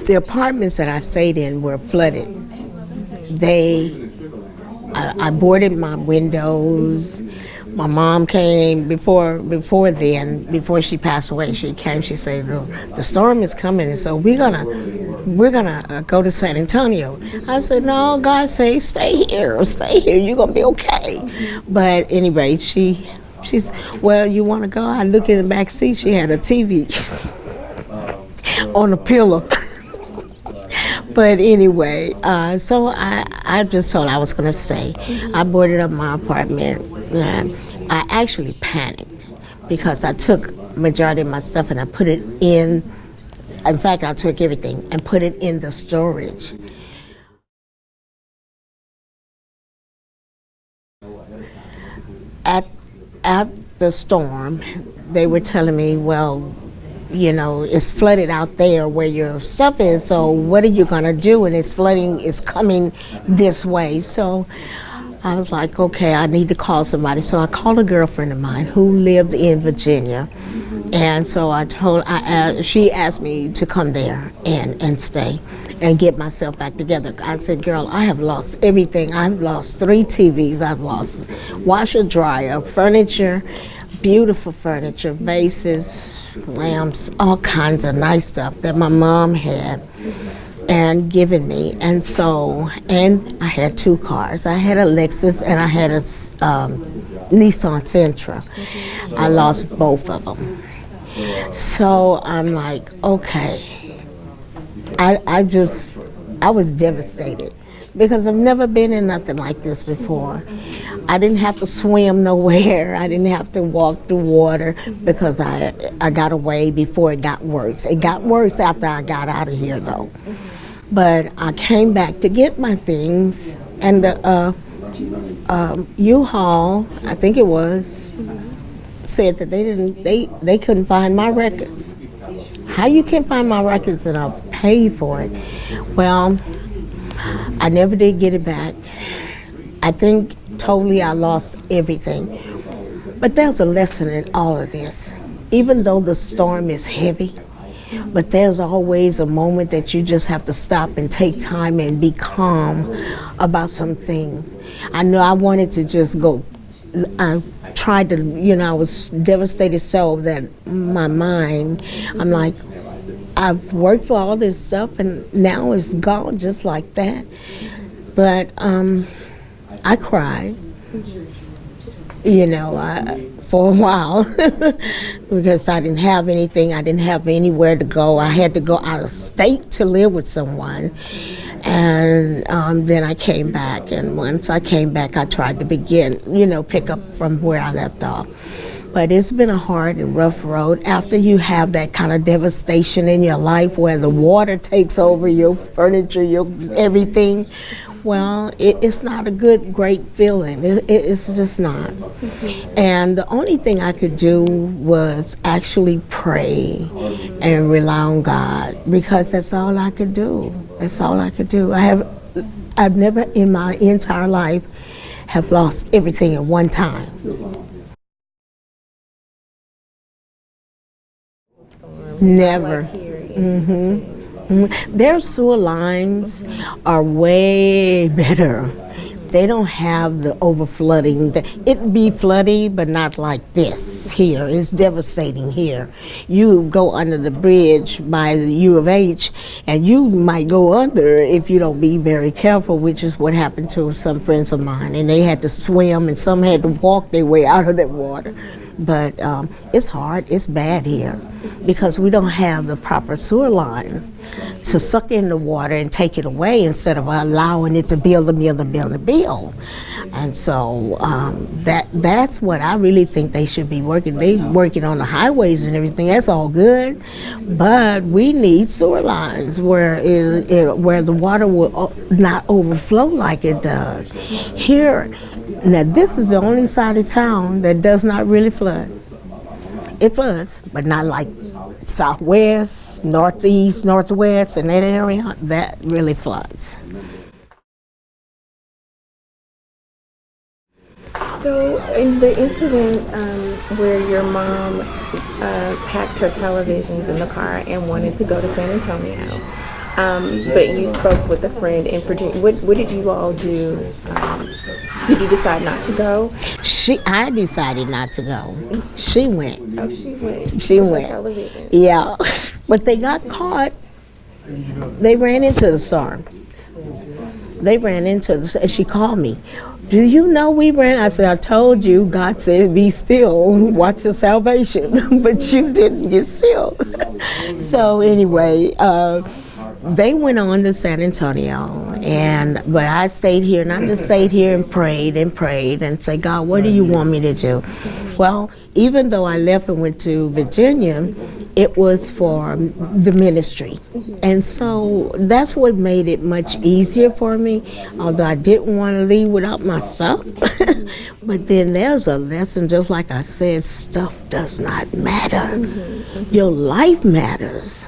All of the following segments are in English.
The apartments that I stayed in were flooded. They, I boarded my windows. My mom came before she passed away. She came. She said, "The storm is coming, and so we're gonna go to San Antonio." I said, "No, God say stay here. Stay here. You're gonna be okay." But anyway, she's well. You want to go? I look in the back seat. She had a TV on a pillow. But anyway, so I just told her I was going to stay. I boarded up my apartment. I actually panicked because I took majority of my stuff and I put it in fact, I took everything and put it in the storage. At the storm, they were telling me, well, it's flooded out there where your stuff is, so what are you going to do? And it's flooding is coming this way. So I was like, okay, I need to call somebody. So I called a girlfriend of mine who lived in Virginia. And so she asked me to come there and stay and get myself back together. I said, girl, I have lost everything. I've lost 3 TVs. I've lost washer, dryer, furniture, beautiful furniture, vases, lamps, all kinds of nice stuff that my mom had and given me. And I had 2 cars. I had a Lexus and I had a Nissan Sentra. I lost both of them. So I'm like, okay. I was devastated because I've never been in nothing like this before. I didn't have to swim nowhere. I didn't have to walk through water because I got away before it got worse. It got worse after I got out of here, though. But I came back to get my things, and the U-Haul, I think it was, said that they couldn't find my records. How you can't find my records and I'll pay for it? Well, I never did get it back. I think totally I lost everything. But there's a lesson in all of this. Even though the storm is heavy, but there's always a moment that you just have to stop and take time and be calm about some things. I know I wanted to just go. I tried to, I was devastated so that my mind, I'm like, I've worked for all this stuff and now it's gone just like that. But I cried, for a while because I didn't have anything. I didn't have anywhere to go. I had to go out of state to live with someone. And then I came back, and once I came back, I tried to begin, pick up from where I left off. But it's been a hard and rough road. After you have that kind of devastation in your life where the water takes over your furniture, your everything, well, it's not a great feeling. It's just not. And the only thing I could do was actually pray and rely on God, because that's all I could do. That's all I could do. I've never in my entire life have lost everything at one time. Never. Their sewer lines are way better. They don't have the overflooding. It be flooding, but not like this here. It's devastating here. You go under the bridge by the U of H, and you might go under if you don't be very careful, which is what happened to some friends of mine. And they had to swim, and some had to walk their way out of that water. But it's hard, it's bad here, because we don't have the proper sewer lines to suck in the water and take it away instead of allowing it to build. And so that's what I really think they should be working. They working on the highways and everything, that's all good, but we need sewer lines where the water will not overflow like it does. Here, now this is the only side of town that does not really flood. It floods, but not like southwest, northeast, northwest, and that area, that really floods. So, in the incident where your mom packed her televisions in the car and wanted to go to San Antonio, but you spoke with a friend in Virginia, what did you all do? Did you decide not to go? I decided not to go. She went. Oh, she went. She with her went. television. Yeah, but they got caught. They ran into the storm. They ran into the. And she called me. Do you know we ran? I said, I told you. God said, be still, watch your salvation. But you didn't get still. So anyway, they went on to San Antonio, but I stayed here, and I just stayed here and prayed and said, God, what do you want me to do? Well, even though I left and went to Virginia, it was for the ministry. And so that's what made it much easier for me, although I didn't want to leave without my stuff. But then there's a lesson, just like I said, stuff does not matter. Your life matters.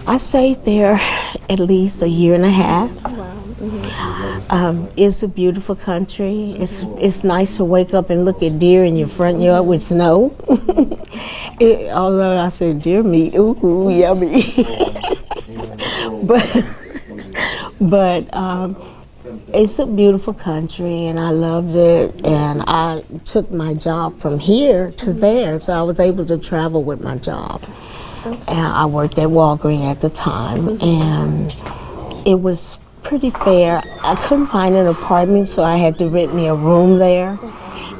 I stayed there at least a year and a half. It's a beautiful country. It's nice to wake up and look at deer in your front yard with snow. Although I said deer meat, ooh, yummy. but it's a beautiful country, and I loved it. And I took my job from here to there, so I was able to travel with my job. And I worked at Walgreens at the time, and it was pretty fair. I couldn't find an apartment, so I had to rent me a room there.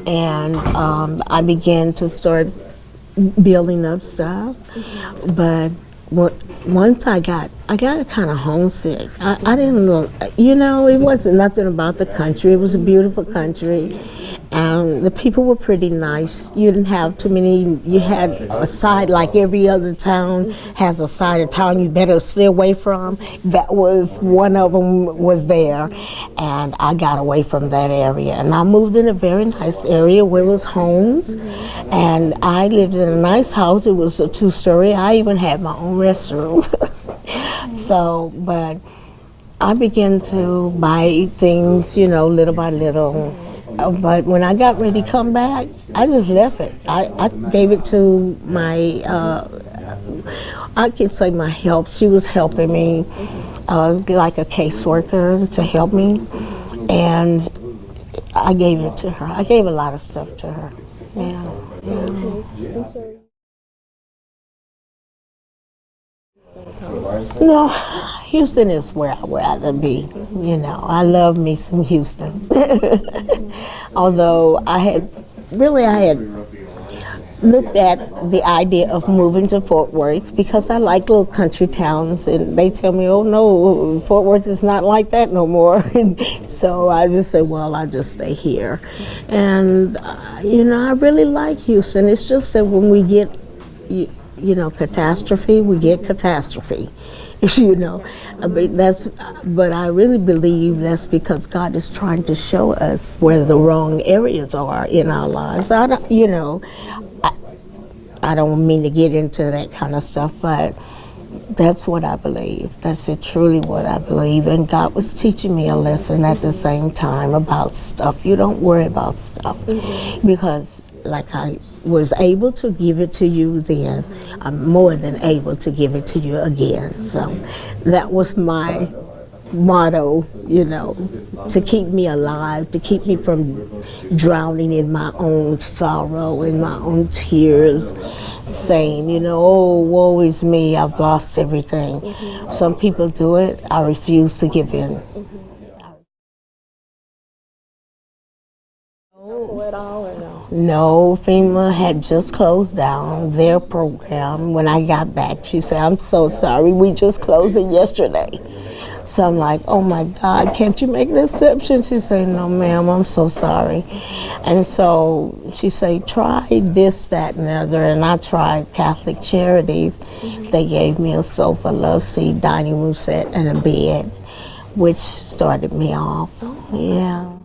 And I began to start building up stuff. But once I got kind of homesick. I didn't look, it wasn't nothing about the country. It was a beautiful country. The people were pretty nice. You didn't have too many. You had a side, like every other town has a side of town you better stay away from. That was one of them was there, and I got away from that area. And I moved in a very nice area where it was homes, and I lived in a nice house. It was a 2-story. I even had my own restroom. So, but I began to buy things, little by little. But when I got ready to come back, I just left it. I gave it to my, I can say my help. She was helping me, like a caseworker to help me. And I gave it to her. I gave a lot of stuff to her. Yeah. No, Houston is where I'd rather be. I love me some Houston. Although I had looked at the idea of moving to Fort Worth because I like little country towns, and they tell me, oh no, Fort Worth is not like that no more. So I just said, well, I'll just stay here. And, I really like Houston. It's just that when we get, catastrophe, we get catastrophe. But I really believe that's because God is trying to show us where the wrong areas are in our lives. I don't mean to get into that kind of stuff, but that's what I believe. That's truly what I believe. And God was teaching me a lesson at the same time about stuff. You don't worry about stuff. Because like I was able to give it to you then, I'm more than able to give it to you again. So that was my motto, to keep me alive, to keep me from drowning in my own sorrow, in my own tears, saying, oh, woe is me, I've lost everything. Some people do it. I refuse to give in. No, FEMA had just closed down their program when I got back. She said, I'm so sorry, we just closed it yesterday. So I'm like, oh my God, can't you make an exception? She said, no ma'am, I'm so sorry. And so she said, try this, that, and the other. And I tried Catholic Charities. They gave me a sofa, love seat, dining room set, and a bed, which started me off. Yeah.